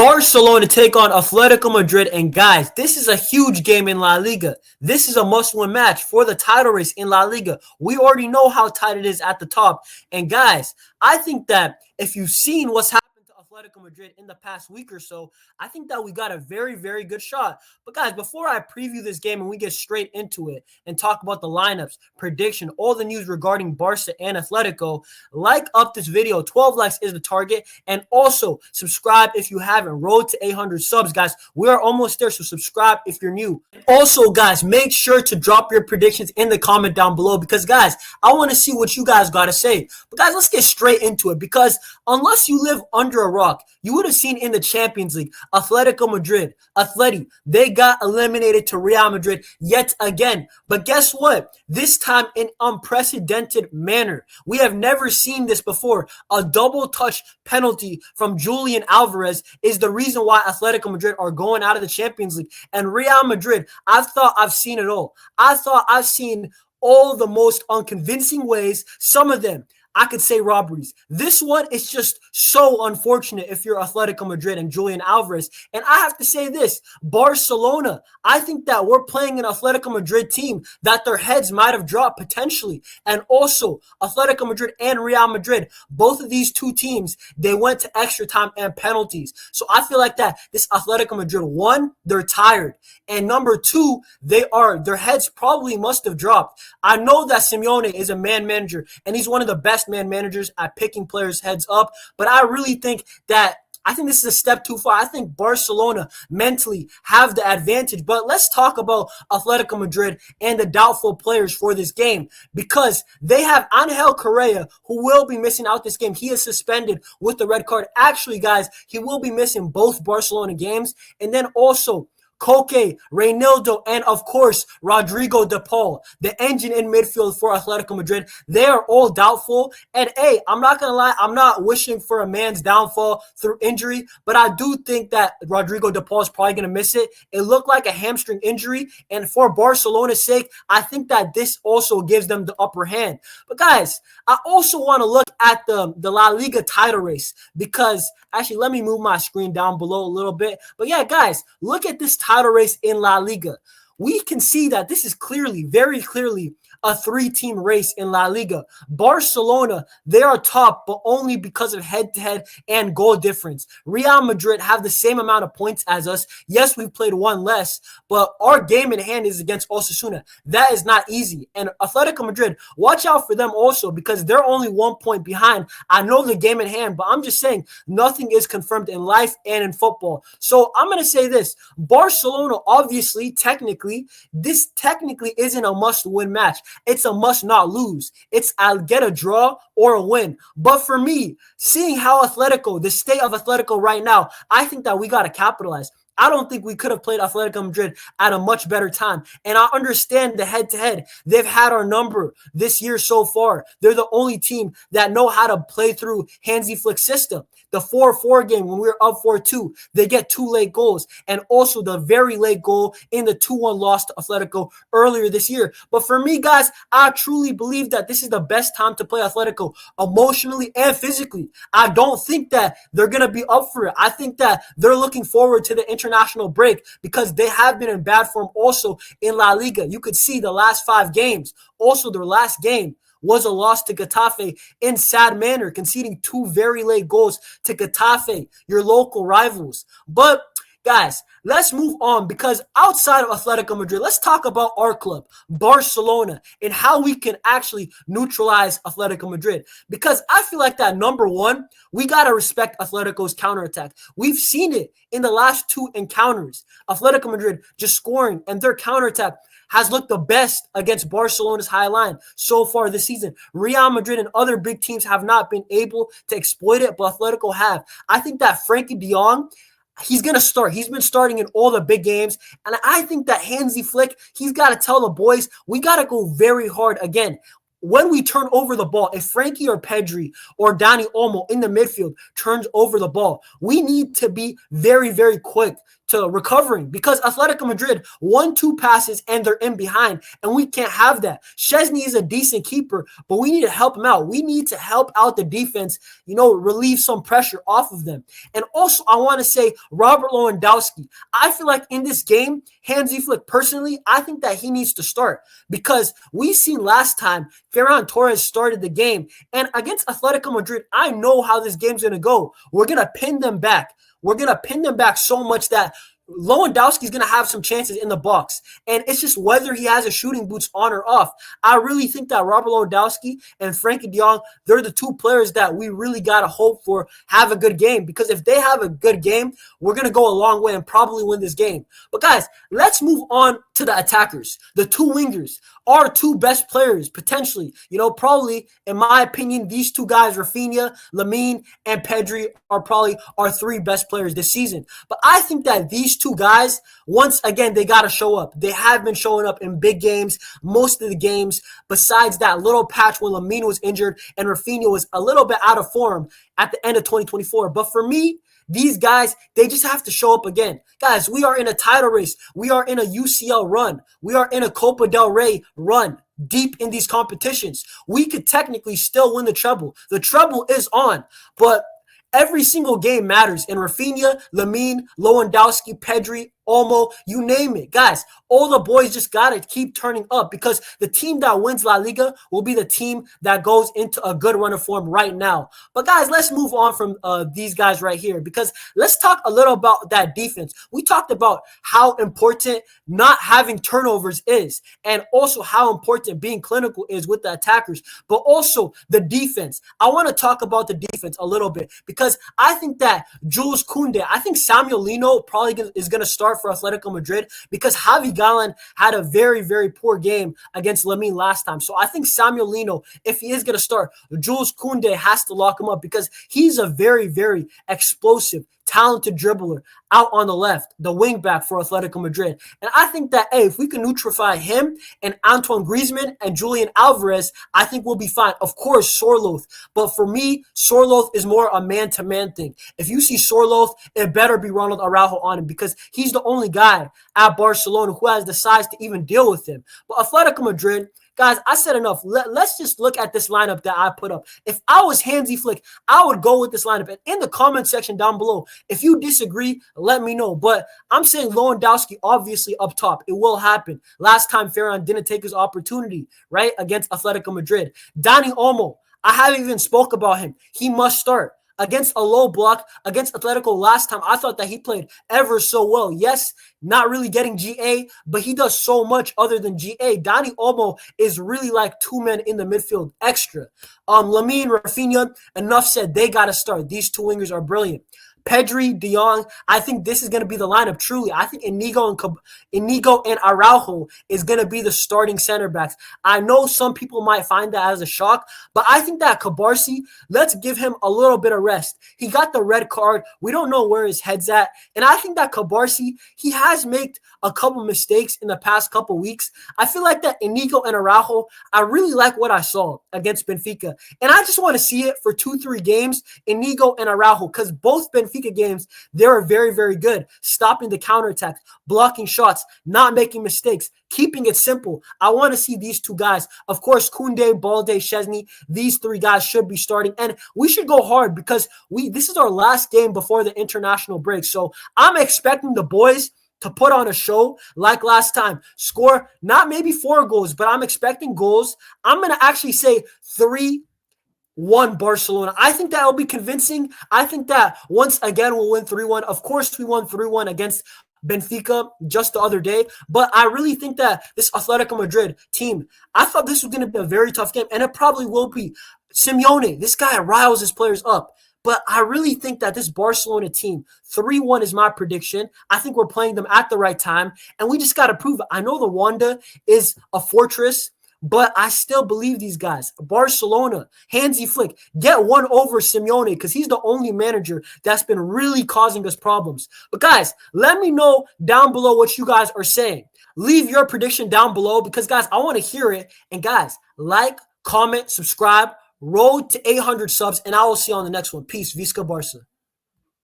Barcelona take on Atletico Madrid, and guys, this is a huge game in La Liga. This is a must-win match for the title race in La Liga. We already know how tight it is at the top, and guys, I think that if you've seen what's happened to Atletico Madrid in the past week or so, I think that we got a very, very good shot. But guys, before I preview this game and we get straight into it and talk about the lineups, prediction, all the news regarding Barca and Atletico, like up this video. 12 likes is the target. And also subscribe if you haven't. Road to 800 subs, guys. We are almost there, so subscribe if you're new. Also, guys, make sure to drop your predictions in the comment down below because, guys, I want to see what you guys got to say. But, guys, let's get straight into it because unless you live under a rock, you would have seen in the Champions League, Atletico Madrid, Atleti, they got eliminated to Real Madrid yet again. But guess what? This time in unprecedented manner. We have never seen this before. A double touch penalty from Julián Álvarez is the reason why Atletico Madrid are going out of the Champions League. And Real Madrid, I thought I've seen it all. I thought I've seen all the most unconvincing ways, some of them I could say robberies. This one is just so unfortunate if you're Atletico Madrid and Julián Álvarez. And I have to say this, Barcelona, I think that we're playing an Atletico Madrid team that their heads might have dropped potentially. And also, Atletico Madrid and Real Madrid, both of these two teams, they went to extra time and penalties. So I feel like that this Atletico Madrid, one, they're tired. And number two, their heads probably must have dropped. I know that Simeone is a man manager and he's one of the best man managers at picking players' heads up, but I really think this is a step too far. I think Barcelona mentally have the advantage. But let's talk about Atletico Madrid and the doubtful players for this game because they have Angel Correa, who will be missing out this game. He is suspended with the red card. Actually, guys, he will be missing both Barcelona games. And then also Koke, Reinildo, and of course, Rodrigo de Paul, the engine in midfield for Atletico Madrid. They are all doubtful. And hey, I'm not going to lie, I'm not wishing for a man's downfall through injury, but I do think that Rodrigo de Paul is probably going to miss it. It looked like a hamstring injury. And for Barcelona's sake, I think that this also gives them the upper hand. But guys, I also want to look at the La Liga title race because actually, let me move my screen down below a little bit. But yeah, guys, look at this title race in La Liga. We can see that this is clearly, very clearly, a three-team race in La Liga. Barcelona, they are top, but only because of head-to-head and goal difference. Real Madrid have the same amount of points as us. Yes, we've played one less, but our game in hand is against Osasuna. That is not easy. And Atletico Madrid, watch out for them also because they're only 1 point behind. I know the game in hand, but I'm just saying nothing is confirmed in life and in football. So I'm going to say this. Barcelona, obviously, this technically isn't a must-win match. It's a must not lose. It's I'll get a draw or a win. But for me, seeing how the state of Atletico right now, I think that we got to capitalize. I don't think we could have played Atletico Madrid at a much better time. And I understand the head-to-head. They've had our number this year so far. They're the only team that know how to play through Hansi Flick's system. The 4-4 game when we were up 4-2, they get 2 late goals. And also the very late goal in the 2-1 loss to Atletico earlier this year. But for me, guys, I truly believe that this is the best time to play Atletico emotionally and physically. I don't think that they're going to be up for it. I think that they're looking forward to the international break because they have been in bad form also in La Liga. You could see the last 5 games. Also, their last game was a loss to Getafe in sad manner, conceding 2 very late goals to Getafe, your local rivals. But guys, let's move on because outside of Atletico Madrid, let's talk about our club, Barcelona, and how we can actually neutralize Atletico Madrid. Because I feel like that number one, we got to respect Atletico's counterattack. We've seen it in the last 2 encounters. Atletico Madrid just scoring and their counterattack has looked the best against Barcelona's high line so far this season. Real Madrid and other big teams have not been able to exploit it, but Atletico have. I think that Frankie de Jong, he's going to start. He's been starting in all the big games. And I think that Hansi Flick, he's got to tell the boys, we got to go very hard again. When we turn over the ball, if Frankie or Pedri or Dani Olmo in the midfield turns over the ball, we need to be very, very quick to recovering because Atletico Madrid won 2 passes and they're in behind, and we can't have that. Szczesny is a decent keeper, but we need to help him out. We need to help out the defense, relieve some pressure off of them. And also, I want to say Robert Lewandowski. I feel like in this game, Hansi Flick, personally, I think that he needs to start because we seen last time Ferran Torres started the game, and against Atletico Madrid, I know how this game's going to go. We're going to pin them back. We're going to pin them back so much that Lewandowski's going to have some chances in the box. And it's just whether he has his shooting boots on or off. I really think that Robert Lewandowski and Frankie de Jong, they're the 2 players that we really got to hope for have a good game. Because if they have a good game, we're going to go a long way and probably win this game. But guys, let's move on to the attackers. The 2 wingers, our 2 best players, potentially. Probably, in my opinion, these 2 guys, Rafinha, Lamine, and Pedri, are probably our 3 best players this season. But I think that these 2 guys, once again, they got to show up. They have been showing up in big games, most of the games, besides that little patch when Lamine was injured and Rafinha was a little bit out of form at the end of 2024. But for me, these guys, they just have to show up again. Guys, we are in a title race. We are in a UCL run. We are in a Copa del Rey run. Deep in these competitions. We could technically still win the treble. The treble is on, but every single game matters. And Rafinha, Lamine, Lewandowski, Pedri, Olmo, you name it. Guys, all the boys just got to keep turning up because the team that wins La Liga will be the team that goes into a good run of form right now. But guys, let's move on from these guys right here because let's talk a little about that defense. We talked about how important not having turnovers is and also how important being clinical is with the attackers, but also the defense. I want to talk about the defense a little bit because I think that Jules Koundé, I think Samuel Lino probably is going to start for Atletico Madrid because Javi Galán had a very, very poor game against Lamine last time. So I think Samuel Lino, if he is going to start, Jules Koundé has to lock him up because he's a very, very explosive, talented dribbler out on the left, the wing back for Atletico Madrid. And I think that, if we can neutrify him and Antoine Griezmann and Julián Álvarez, I think we'll be fine. Of course, Sorloth. But for me, Sorloth is more a man-to-man thing. If you see Sorloth, it better be Ronald Araujo on him because he's the only guy at Barcelona who has the size to even deal with him. But Atletico Madrid, guys, I said enough. Let's just look at this lineup that I put up. If I was Hansi Flick, I would go with this lineup. And in the comment section down below, if you disagree, let me know. But I'm saying Lewandowski obviously up top. It will happen. Last time Ferran didn't take his opportunity, right, against Atletico Madrid. Dani Olmo, I haven't even spoke about him. He must start. Against a low block, against Atletico last time, I thought that he played ever so well. Yes, not really getting GA, but he does so much other than GA. Dani Olmo is really like 2 men in the midfield extra. Lamine, Rafinha, enough said. They got to start. These 2 wingers are brilliant. Pedri, De Jong, I think this is going to be the lineup truly. I think Inigo and Araujo is going to be the starting center backs. I know some people might find that as a shock, but I think that Cabarsi, let's give him a little bit of rest. He got the red card. We don't know where his head's at. And I think that Cabarsi, he has made a couple mistakes in the past couple weeks. I feel like that Inigo and Araujo, I really like what I saw against Benfica. And I just want to see it for 2-3 games, Inigo and Araujo, because both Benfica games, they were very, very good. Stopping the counterattack, blocking shots, not making mistakes, keeping it simple. I want to see these 2 guys. Of course, Koundé, Balde, Szczesny, these 3 guys should be starting. And we should go hard because this is our last game before the international break. So I'm expecting the boys to put on a show like last time. Score not maybe 4 goals, but I'm expecting goals. I'm going to actually say 3-1 Barcelona. I think that will be convincing. I think that once again we'll win 3-1. Of course, we won 3-1 against Benfica just the other day, but I really think that this Atletico Madrid team, I thought this was going to be a very tough game, and it probably will be. Simeone, this guy riles his players up. But I really think that this Barcelona team, 3-1 is my prediction. I think we're playing them at the right time, and we just got to prove it. I know the Wanda is a fortress, but I still believe these guys. Barcelona, Hansi Flick, get one over Simeone because he's the only manager that's been really causing us problems. But guys, let me know down below what you guys are saying. Leave your prediction down below because, guys, I want to hear it. And, guys, like, comment, subscribe. Road to 800 subs, and I will see you on the next one. Peace. Visca Barca.